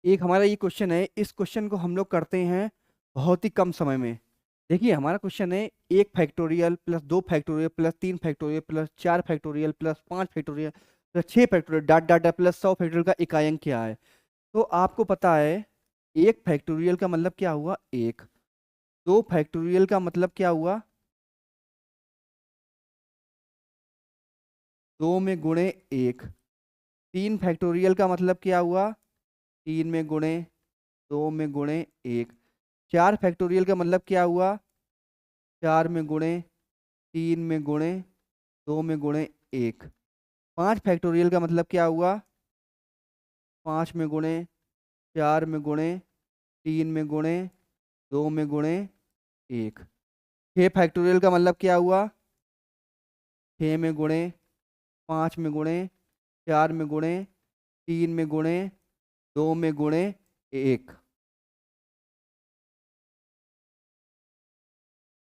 एक हमारा ये क्वेश्चन है, इस क्वेश्चन को हम लोग करते हैं बहुत ही कम समय में। देखिए हमारा क्वेश्चन है 1 factorial plus 2 factorial plus 3 factorial plus 4 factorial plus 5 factorial plus 6 factorial dot dot dot plus 100 factorial का इकाइयन क्या है। तो आपको पता है 1 फैक्टोरियल का मतलब क्या हुआ, एक। 2 फैक्टोरियल का मतलब क्या हुआ, 2 में गुणे 1। 3 फैक्टोरियल का मतलब क्या हुआ, 3 में गुणे 2 में गुणे 1। 4 फैक्टोरियल का मतलब क्या हुआ, 4 में गुणे 3 में गुणे 2 में गुणे 1। 5 फैक्टोरियल का मतलब क्या हुआ, 5 में गुणे 4 में गुणे 3 में गुणे 2 में गुणे 1। 6 फैक्टोरियल का मतलब क्या हुआ, 6 में गुणे 5 में गुणे 4 में गुणे 3 में गुणे 2 में गुणे 1।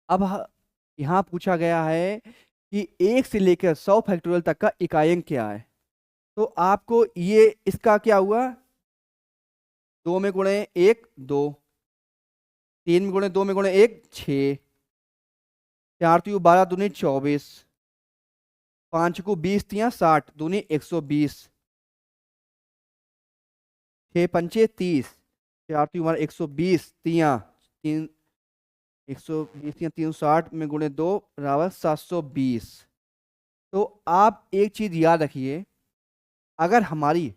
अब यहाँ पूछा गया है कि 1 से लेकर 100 फैक्टोरियल तक का इकाइयन क्या है। तो आपको ये इसका क्या हुआ, 2 में गुणे 1 2, 3 में गुणे 2 में गुणे 1 6, 4 × 12 = 24, 5 × 20 = 60 दूनी 120, 6 × 5 = 30, 4 × 120 3 120 × 3 = 360 में गुणे 2 बराबर 720। तो आप एक चीज याद रखिए, अगर हमारी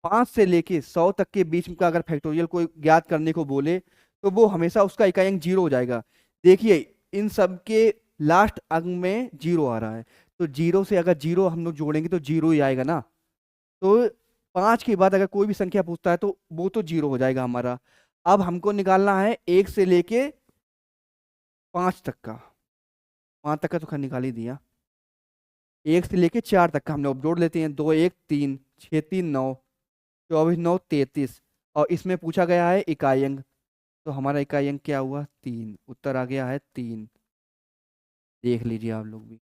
5 से लेके 100 तक के बीच का अगर फैक्टोरियल को ज्ञात करने को बोले तो वो हमेशा उसका इकाई अंक 0 हो जाएगा। देखिए इन सब के लास्ट अंक में 0 आ रहा है, तो 0 से अगर 0 हम लोग जोड़ेंगे तो 0 ही आएगा ना। तो 5 के बाद अगर कोई भी संख्या पूछता है तो वो तो 0 हो जाएगा हमारा। अब हमको निकालना है 1 से लेके 5 तक का। 5 तक का तो खैर निकाल ही दिया, 1 से लेके 4 तक का हम लोग जोड़ लेते हैं। 2 1 3 6 3 9, 24 9 33, और इसमें पूछा गया है इकाई अंक, तो हमारा इकाई अंक क्या हुआ, 3। उत्तर आ गया है 3। देख लीजिए आप लोग भी।